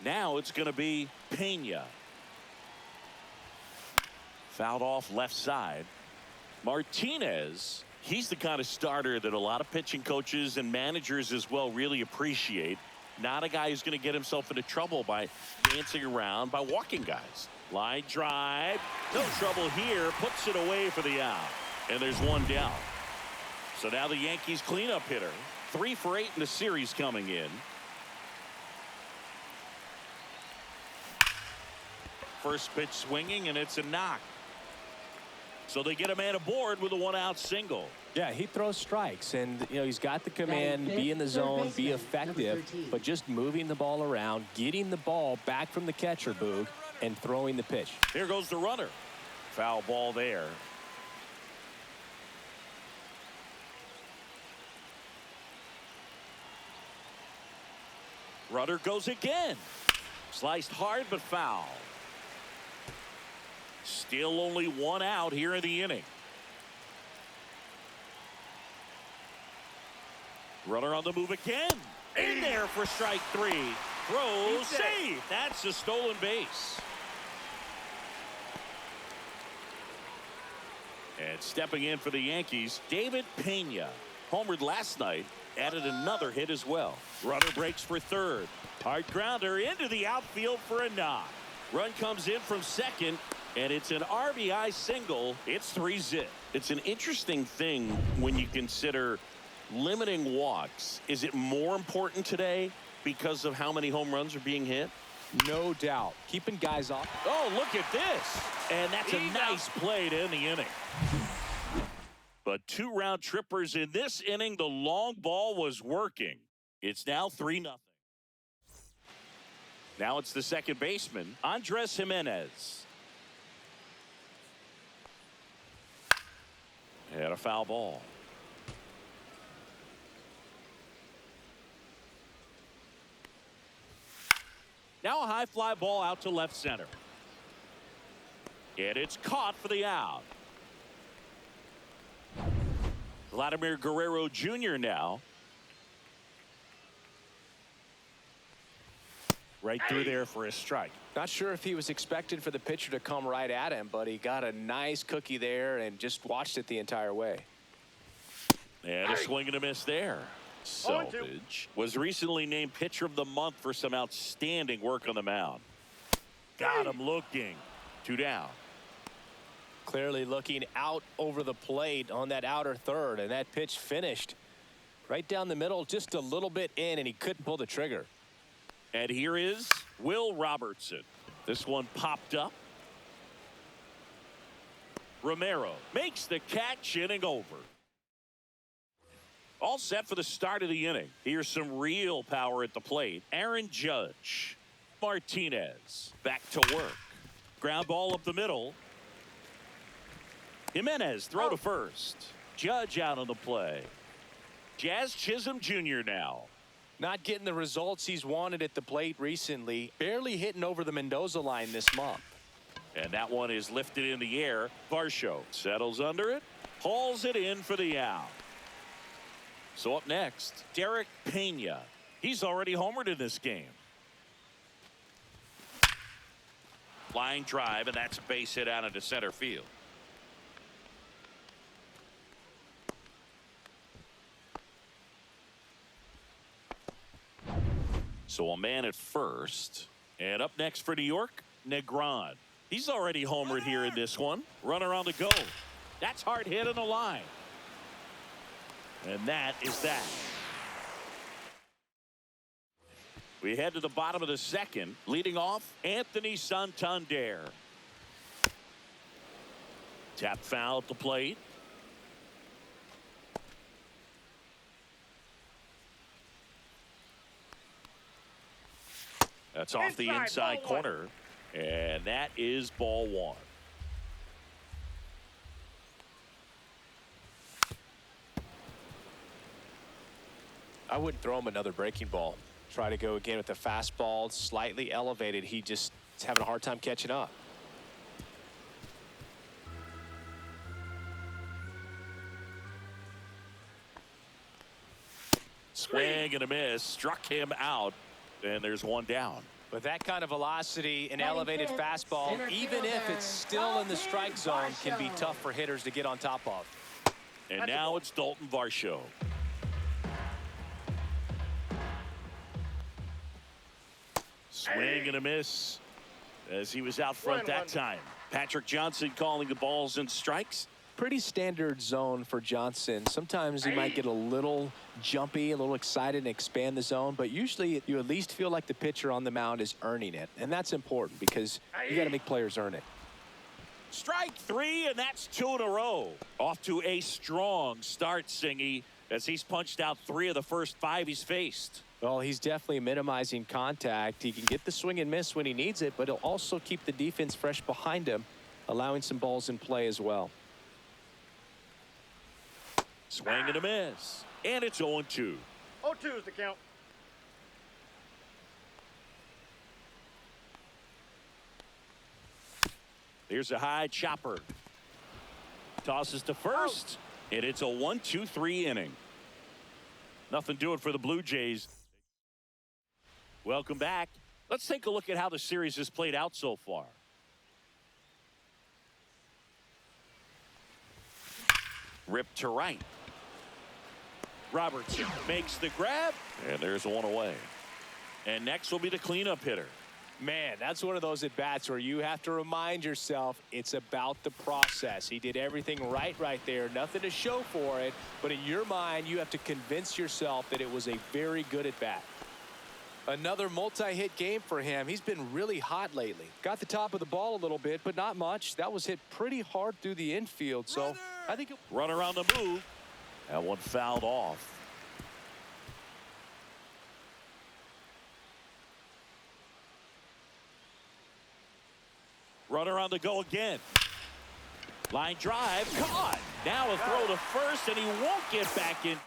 Now it's going to be Pena. Fouled off left side. Martinez, he's the kind of starter that a lot of pitching coaches and managers as well really appreciate. Not a guy who's going to get himself into trouble by dancing around, by walking guys. Line drive. No trouble here. Puts it away for the out. And there's one down. So now the Yankees cleanup hitter. 3 for 8 in the series coming in. First pitch swinging, and it's a knock. So they get a man aboard with a 1-out single. Yeah, he throws strikes, and he's got the command, be in the zone, be effective, but just moving the ball around, getting the ball back from the catcher, Boog, and throwing the pitch. Here goes the runner. Foul ball there. Runner goes again. Sliced hard, but foul. Still only 1 out here in the inning. Runner on the move again. In there for strike 3. Throw safe. That's a stolen base. And stepping in for the Yankees, David Pena. Homered last night. Added another hit as well. Runner breaks for third. Hard grounder into the outfield for a knock. Run comes in from second, and it's an RBI single. It's 3-zip. It's an interesting thing when you consider limiting walks. Is it more important today because of how many home runs are being hit? No doubt. Keeping guys off. Oh, look at this. And that's a nice play to end the inning. But 2 round trippers in this inning. The long ball was working. It's now 3-0. Now it's the second baseman, Andres Jimenez. And a foul ball. Now a high fly ball out to left center. And it's caught for the out. Vladimir Guerrero Jr. now. Right through there for a strike. Not sure if he was expected for the pitcher to come right at him, but he got a nice cookie there and just watched it the entire way. And a swing and a miss there. Selvage was recently named pitcher of the month for some outstanding work on the mound. Got him looking. 2 down. Clearly looking out over the plate on that outer third, and that pitch finished right down the middle, just a little bit in, and he couldn't pull the trigger. And here is Will Robertson. This one popped up. Romero makes the catch, inning over. All set for the start of the inning. Here's some real power at the plate. Aaron Judge. Martinez back to work. Ground ball up the middle. Jimenez throw to first. Judge out on the play. Jazz Chisholm Jr. now. Not getting the results he's wanted at the plate recently. Barely hitting over the Mendoza line this month. And that one is lifted in the air. Varsho settles under it. Hauls it in for the out. So up next, Derek Pena. He's already homered in this game. Line drive, and that's a base hit out into center field. So a man at first. And up next for New York, Negron. He's already homered here in this one. Runner on the go. That's hard hit on the line. And that is that. We head to the bottom of the second. Leading off, Anthony Santander. Tap foul at the plate. That's off the inside corner. And that is ball 1. I wouldn't throw him another breaking ball. Try to go again with the fastball, slightly elevated. He just is having a hard time catching up. Swing and a miss. Struck him out. And there's one down. With that kind of velocity, an elevated fastball, even if it's still in the strike zone, can be tough for hitters to get on top of. And now it's Dalton Varsho. Swing and a miss as he was out front that time. Patrick Johnson calling the balls and strikes. Pretty standard zone for Johnson. Sometimes he might get a little jumpy, a little excited and expand the zone, but usually you at least feel like the pitcher on the mound is earning it. And that's important because you got to make players earn it. Strike three, and that's 2 in a row. Off to a strong start, Singy, as he's punched out 3 of the first 5 he's faced. Well, he's definitely minimizing contact. He can get the swing and miss when he needs it, but he'll also keep the defense fresh behind him, allowing some balls in play as well. Swing and a miss. And it's 0-2. 0-2 is the count. Here's a high chopper. Tosses to first. And it's a 1-2-3 inning. Nothing doing for the Blue Jays. Welcome back. Let's take a look at how the series has played out so far. Ripped to right. Robertson makes the grab, and there's one away. And next will be the cleanup hitter. Man, that's one of those at-bats where you have to remind yourself it's about the process. He did everything right there. Nothing to show for it. But in your mind, you have to convince yourself that it was a very good at-bat. Another multi-hit game for him. He's been really hot lately. Got the top of the ball a little bit, but not much. That was hit pretty hard through the infield. So I think runner on the move. That one fouled off. Runner on the go again. Line drive caught. Now a throw to first, and he won't get back in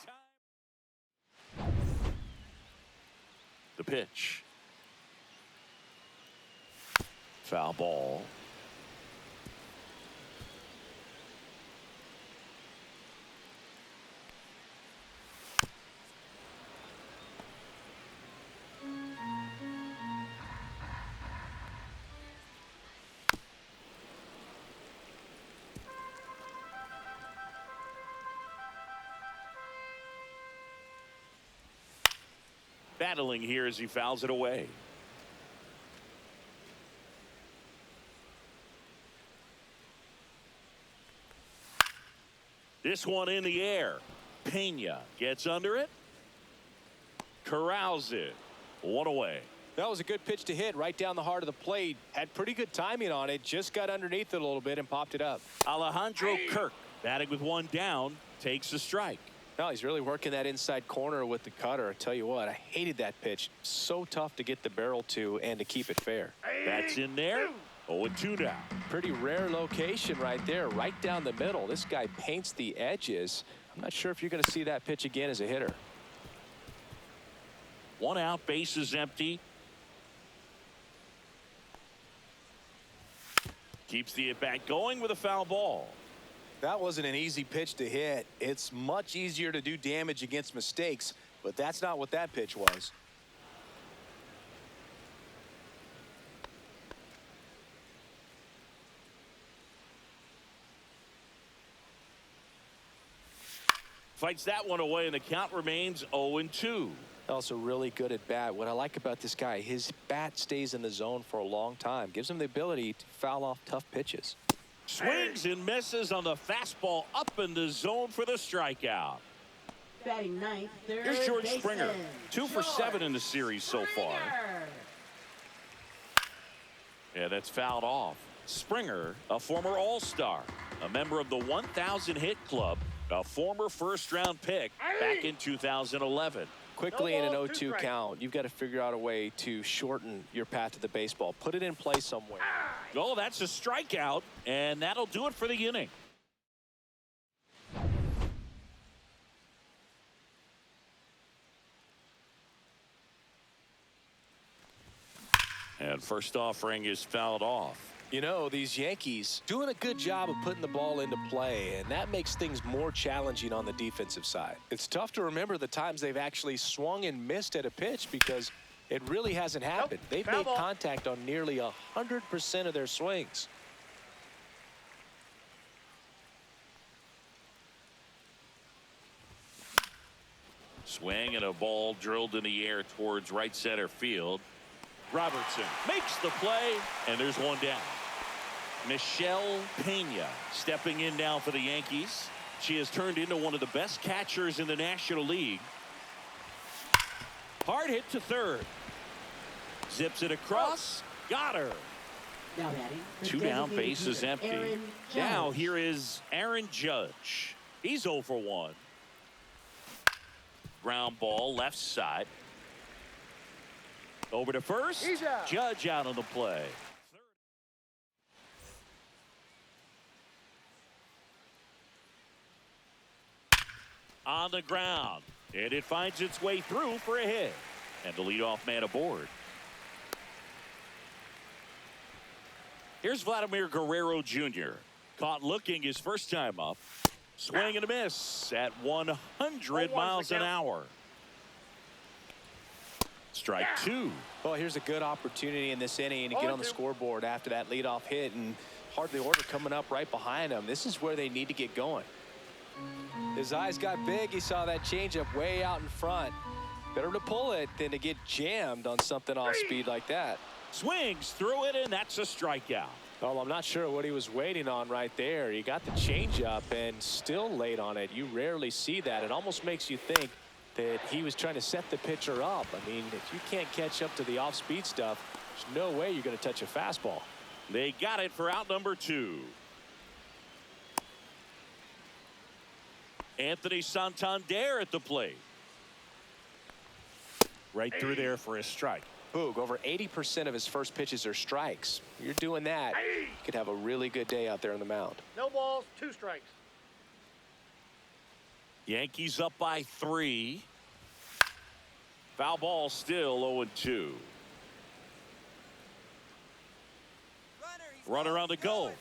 time. The pitch. Foul ball. Battling here as he fouls it away. This one in the air. Pena gets under it. Corrals it. One away. that was a good pitch to hit right down the heart of the plate. Had pretty good timing on it. Just got underneath it a little bit and popped it up. Alejandro Kirk batting with one down takes a strike. No, he's really working that inside corner with the cutter. I tell you what, I hated that pitch. So tough to get the barrel to and to keep it fair. That's in there. 0-2 now. Pretty rare location right there, right down the middle. This guy paints the edges. I'm not sure if you're going to see that pitch again as a hitter. One out, base is empty. Keeps the at-bat going with a foul ball. That wasn't an easy pitch to hit. It's much easier to do damage against mistakes, but that's not what that pitch was. Fights that one away, and the count remains 0-2. Also really good at bat. What I like about this guy, his bat stays in the zone for a long time. Gives him the ability to foul off tough pitches. Swings and misses on the fastball up in the zone for the strikeout. Batting ninth, Here's George Springer. 2 for 7 in the series so far. Yeah, that's fouled off. Springer, a former All-Star, a member of the 1,000 hit club, a former first-round pick back in 2011. Quickly in an 0-2 count, you've got to figure out a way to shorten your path to the baseball. Put it in play somewhere. Oh, that's a strikeout, and that'll do it for the inning. And first offering is fouled off. You know, these Yankees doing a good job of putting the ball into play, and that makes things more challenging on the defensive side. It's tough to remember the times they've actually swung and missed at a pitch because It really hasn't happened. They've Foul made ball. contact on nearly 100% of their swings. Swing and a ball drilled in the air towards right center field. Robertson makes the play, and there's one down. Michelle Pena stepping in now for the Yankees. She has turned into one of the best catchers in the National League. Hard hit to third. Zips it across. Got her. Now batting, the 2 down, designated base is hitter, empty. Aaron Now Judge. here is Aaron Judge. He's 0 for 1. Ground ball left side. Over to first. He's out. Judge out on the play. On the ground. And it finds its way through for a hit. And the leadoff man aboard. Here's Vladimir Guerrero Jr. Caught looking his first time up. Swing and a miss at 100 miles an hour. Strike 2. Well, here's a good opportunity in this inning to get on the scoreboard after that leadoff hit, and hardly order coming up right behind him. This is where they need to get going. His eyes got big. He saw that changeup way out in front. Better to pull it than to get jammed on something off speed like that. Swings through it, and that's a strikeout. Well, I'm not sure what he was waiting on right there. He got the changeup and still late on it. You rarely see that. It almost makes you think that he was trying to set the pitcher up. I mean, if you can't catch up to the off-speed stuff, there's no way you're going to touch a fastball. They got it for out number 2. Anthony Santander at the plate. Right through there for a strike. Boog, over 80% of his first pitches are strikes. You're doing that, you could have a really good day out there on the mound. No balls, 2 strikes. Yankees up by 3. Foul ball still 0-2. Runner on the go.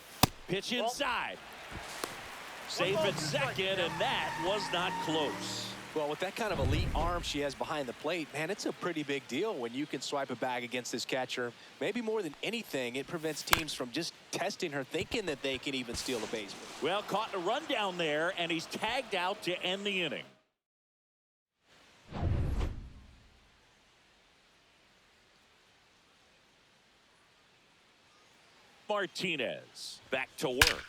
Pitch inside. Safe at second, and that was not close. Well, with that kind of elite arm she has behind the plate, man, it's a pretty big deal when you can swipe a bag against this catcher. Maybe more than anything, it prevents teams from just testing her, thinking that they can even steal a base. Well, caught a run down there, and he's tagged out to end the inning. Martinez back to work.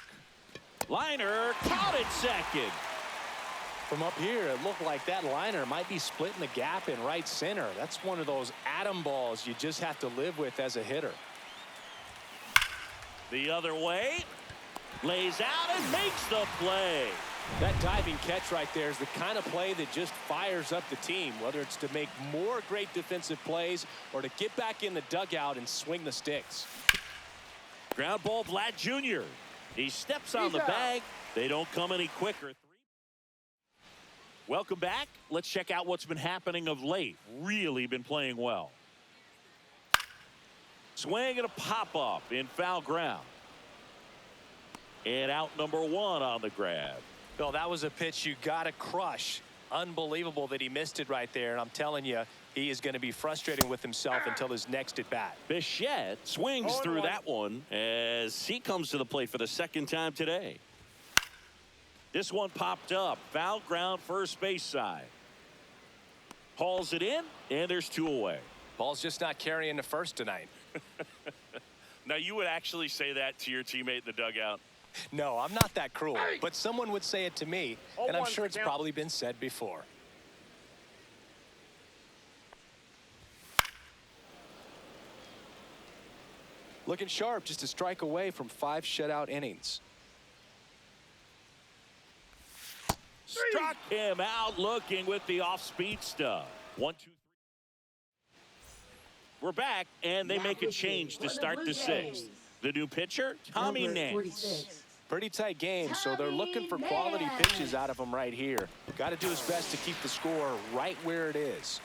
Liner caught at second. From up here, it looked like that liner might be splitting the gap in right center. That's one of those atom balls you just have to live with as a hitter. The other way. Lays out and makes the play. That diving catch right there is the kind of play that just fires up the team, whether it's to make more great defensive plays or to get back in the dugout and swing the sticks. Ground ball, Vlad Jr. He steps on the bag. They don't come any quicker. Welcome back. Let's check out what's been happening of late. Really been playing well. Swing and a pop-up in foul ground. And out number 1 on the grab. Bill, that was a pitch you got to crush. Unbelievable that he missed it right there. And I'm telling you, he is going to be frustrating with himself until his next at bat. Bichette swings through that one as he comes to the plate for the second time today. This one popped up. Foul ground, first base side. Hauls it in, and there's 2 away. Ball's just not carrying the first tonight. Now, you would actually say that to your teammate in the dugout? No, I'm not that cruel, but someone would say it to me, and I'm sure it's probably been said before. Looking sharp, just a strike away from 5 shutout innings. Struck him out looking with the off-speed stuff. 1, 2, 3. We're back, and they make a change to start the 6th. The new pitcher, Tommy Nance. Pretty tight game, so they're looking for quality pitches out of him right here. Got to do his best to keep the score right where it is.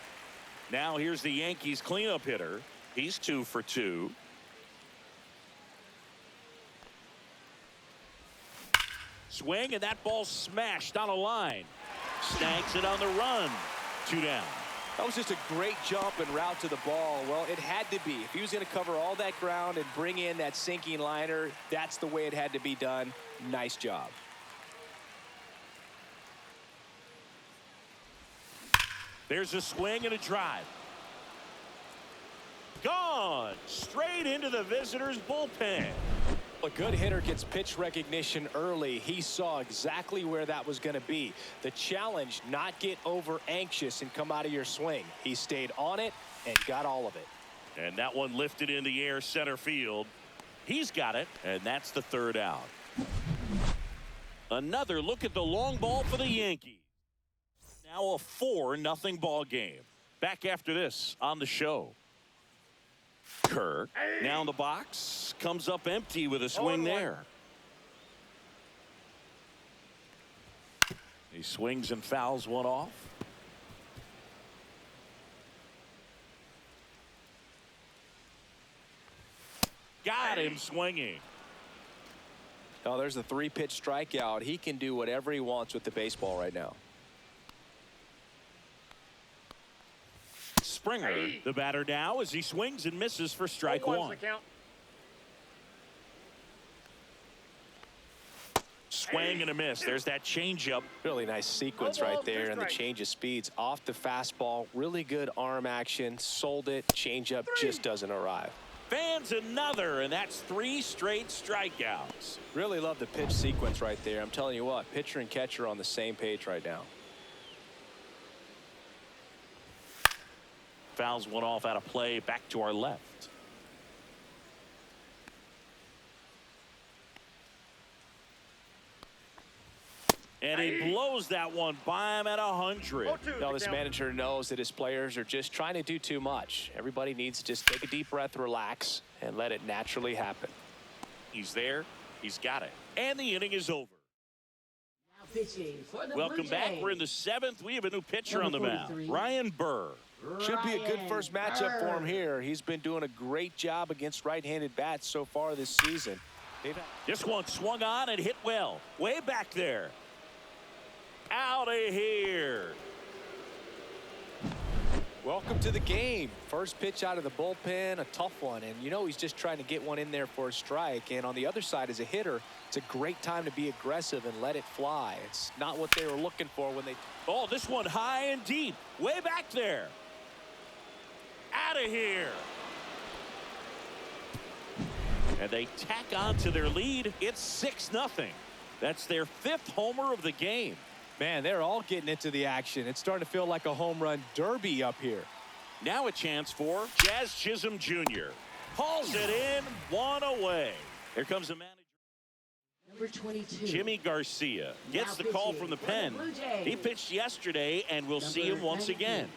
Now here's the Yankees cleanup hitter. He's 2 for 2. Swing, and that ball smashed on a line. Snags it on the run. 2 down. That was just a great jump and route to the ball. Well, it had to be. If he was going to cover all that ground and bring in that sinking liner, that's the way it had to be done. Nice job. There's a swing and a drive. Gone straight into the visitors' bullpen. A good hitter gets pitch recognition early. He saw exactly where that was going to be. The challenge, not get over anxious and come out of your swing. He stayed on it and got all of it. And that one lifted in the air center field. He's got it, and that's the third out. Another look at the long ball for the Yankees. Now a 4-0 ball game. Back after this on the show. Kirk now in the box, comes up empty with a swing there. He swings and fouls one off. Got him swinging. Oh, there's a 3-pitch strikeout. He can do whatever he wants with the baseball right now. Springer, the batter now, as he swings and misses for strike one. Swing and a miss. There's that changeup. Really nice sequence right there, and the change of speeds off the fastball. Really good arm action. Sold it. Changeup just doesn't arrive. Fans another, and that's 3 straight strikeouts. Really love the pitch sequence right there. I'm telling you what, pitcher and catcher on the same page right now. Fouls one off out of play, back to our left. And he blows that one by him at 100. Now this manager knows that his players are just trying to do too much. Everybody needs to just take a deep breath, relax, and let it naturally happen. He's there. He's got it. And the inning is over. Now pitching for the Welcome Blue back. Jays. We're in the 7th. We have a new pitcher on the Number mound. 43. Ryan Burr. Should be a good first matchup for him Burr. here. He's been doing a great job against right-handed bats so far this season. This one swung on and hit well. Way back there. Out of here. Welcome to the game. First pitch out of the bullpen, a tough one. And you know he's just trying to get one in there for a strike. And on the other side, as a hitter, it's a great time to be aggressive and let it fly. It's not what they were looking for when they... Oh, this one high and deep. Way back there. Out of here. And they tack on to their lead. It's 6-0. That's their 5th homer of the game. Man, they're all getting into the action. It's starting to feel like a home run derby up here. Now a chance for Jazz Chisholm Jr. Hauls it in, 1 away. Here comes the manager. Number 22. Jimmy Garcia gets the call from the pen. He pitched yesterday, and we'll see him once again.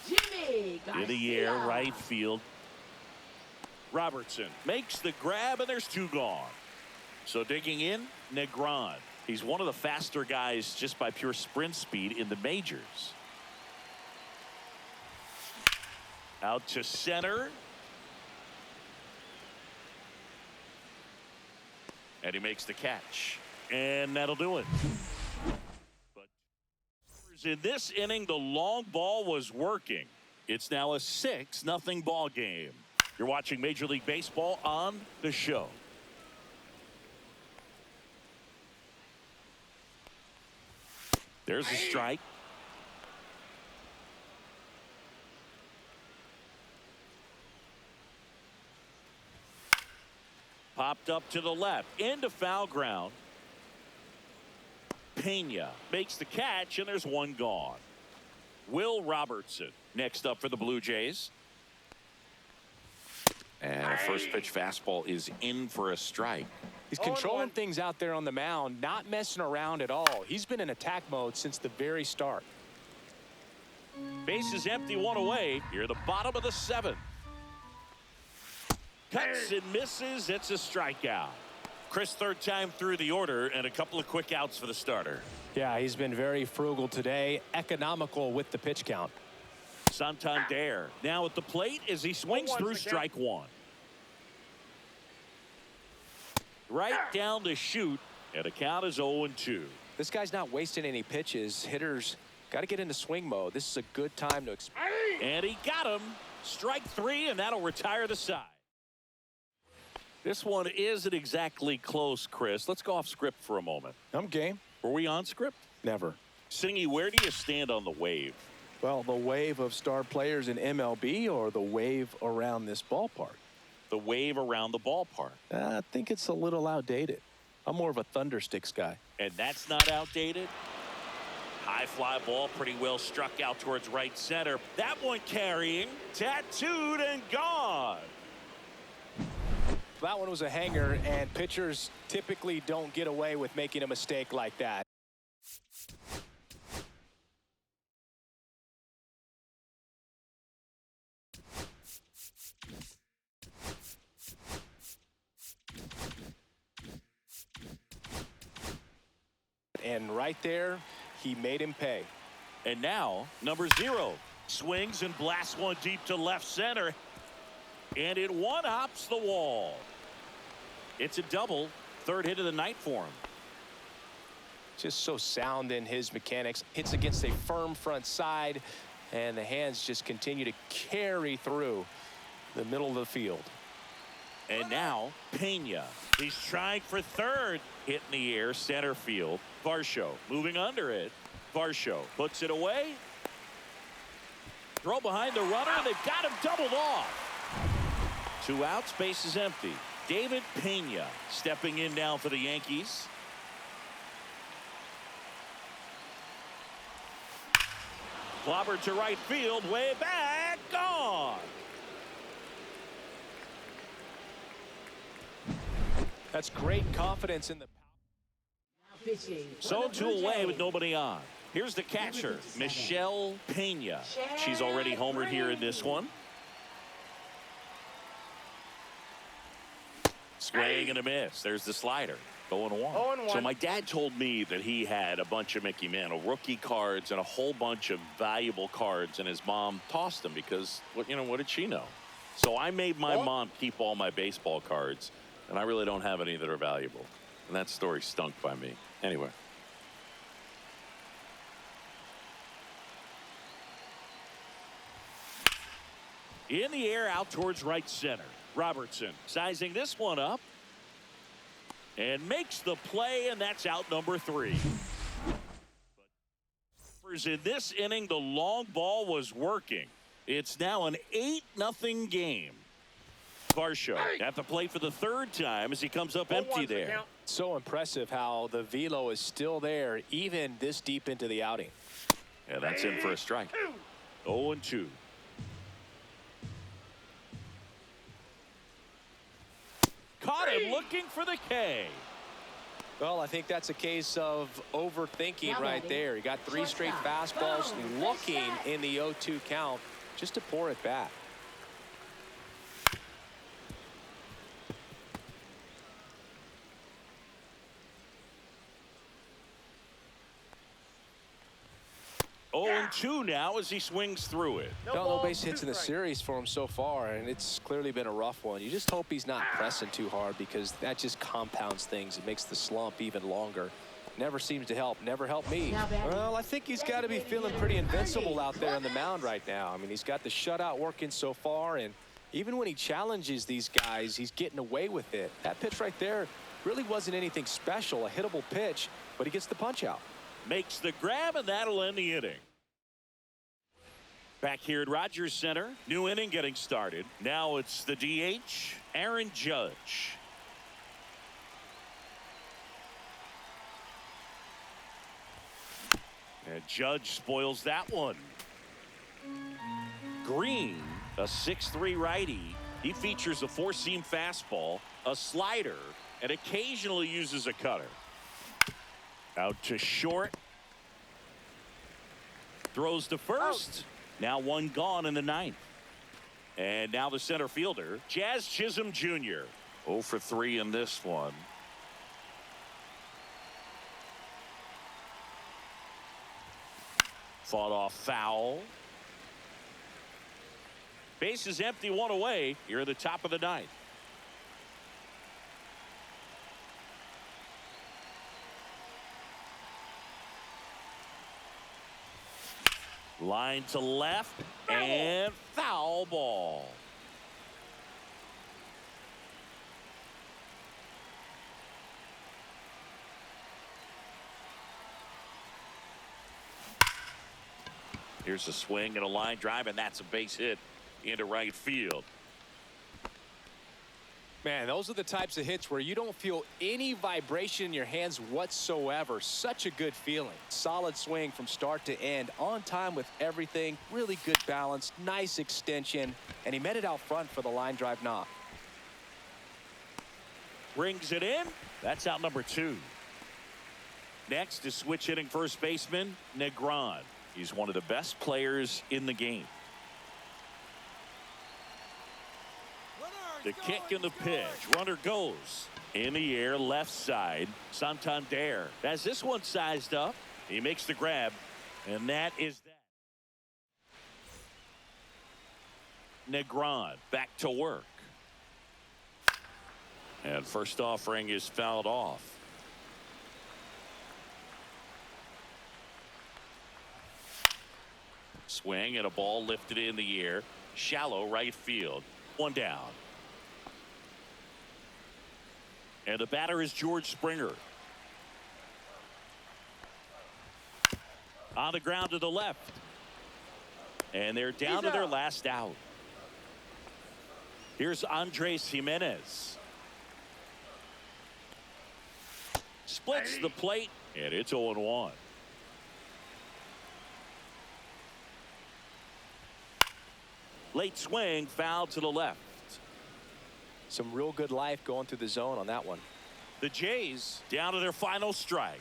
Jimmy Garcia. In the air, right field. Robertson makes the grab, and there's 2 gone. So digging in, Negron. He's one of the faster guys just by pure sprint speed in the majors. Out to center. And he makes the catch. And that'll do it. But in this inning, the long ball was working. It's now a 6-0 ball game. You're watching Major League Baseball on the show. There's a strike. Popped up to the left into foul ground. Pena makes the catch, and there's 1 gone. Will Robertson next up for the Blue Jays. And a first pitch fastball is in for a strike. He's controlling things out there on the mound, not messing around at all. He's been in attack mode since the very start. Base is empty, 1 away. Here at the bottom of the 7th. Cuts and misses. It's a strikeout. Chris, 3rd time through the order, and a couple of quick outs for the starter. Yeah, he's been very frugal today, economical with the pitch count. Santander now at the plate as he swings through strike 1. Right down the chute, and the count is 0-2. This guy's not wasting any pitches. Hitters Got to get into swing mode. This is a good time to And he got him. Strike three, and that'll retire the side. This one isn't exactly close, Chris. Let's go off script for a moment. I'm game. Were we on script? Never. Singy, where do you stand on the wave? Well, the wave of star players in MLB or the wave around this ballpark? The wave around the ballpark. I think it's a little outdated. I'm more of a thundersticks guy. And that's not outdated. High fly ball, pretty well struck out towards right center. That one carrying, tattooed and gone. That one was a hanger, and pitchers typically don't get away with making a mistake like that. And right there, he made him pay. And now, number 0 swings and blasts one deep to left center. And it one-hops the wall. It's a double. Third hit of the night for him. Just so sound in his mechanics. Hits against a firm front side, and the hands just continue to carry through the middle of the field. And now, Pena. He's trying for third. Hit in the air, center field. Varsho moving under it. Varsho puts it away. Throw behind the runner. They've got him doubled off. 2 outs, base is empty. David Pena stepping in now for the Yankees. Clobbered to right field, way back, gone. That's great confidence in the. So 2 away with nobody on. Here's the catcher, Michelle Pena. She's already homered here in this one. Swing and a miss. There's the slider. 0-1. So my dad told me that he had a bunch of Mickey Mantle rookie cards and a whole bunch of valuable cards, and his mom tossed them because, what did she know? So I made my mom keep all my baseball cards, and I really don't have any that are valuable. And that story stunk by me. Anyway. In the air, out towards right center. Robertson sizing this one up and makes the play, and that's out number 3. In this inning, the long ball was working. It's now an 8-0 game. Varsho at the plate for the 3rd time as he comes up empty there. So impressive how the velo is still there even this deep into the outing. Yeah, that's in for a strike. 0-2. Caught him looking for the K. Well, I think that's a case of overthinking right there. He got 3 straight fastballs looking in the 0-2 count just to pour it back. And 2 now as he swings through it. No base hits in the series for him so far, and it's clearly been a rough one. You just hope he's not pressing too hard, because that just compounds things. It makes the slump even longer. Never seems to help. Never helped me. Well, I think he's got to be feeling pretty invincible out there on the mound right now. I mean, he's got the shutout working so far, and even when he challenges these guys, he's getting away with it. That pitch right there really wasn't anything special, a hittable pitch, but he gets the punch out. Makes the grab, and that'll end the inning. Back here at Rogers Center, new inning getting started. Now it's the DH, Aaron Judge. And Judge spoils that one. Green, a 6'3" righty. He features a 4-seam fastball, a slider, and occasionally uses a cutter. Out to short. Throws to first. Now 1 gone in the 9th. And now the center fielder, Jazz Chisholm Jr. 0 for 3 in this one. Fought off foul. Base is empty, 1 away. Here at the top of the 9th. Line to left and foul ball. Here's a swing and a line drive, and that's a base hit into right field. Man, those are the types of hits where you don't feel any vibration in your hands whatsoever. Such a good feeling. Solid swing from start to end. On time with everything. Really good balance. Nice extension. And he met it out front for the line drive knock. Brings it in. That's out number 2. Next is switch hitting first baseman Negron. He's one of the best players in the game. The kick and the pitch. Runner goes in the air, left side. Santander has this one sized up. He makes the grab, and that is that. Negron back to work. And first offering is fouled off. Swing and a ball lifted in the air. Shallow right field. One down. And the batter is George Springer. On the ground to the left. And they're down to their last out. Here's Andres Jimenez. Splits the plate, and it's 0-1. Late swing, foul to the left. Some real good life going through the zone on that one. The Jays down to their final strike.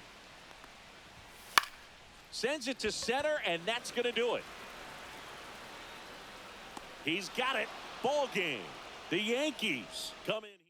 Sends it to center, and that's going to do it. He's got it. Ball game. The Yankees come in.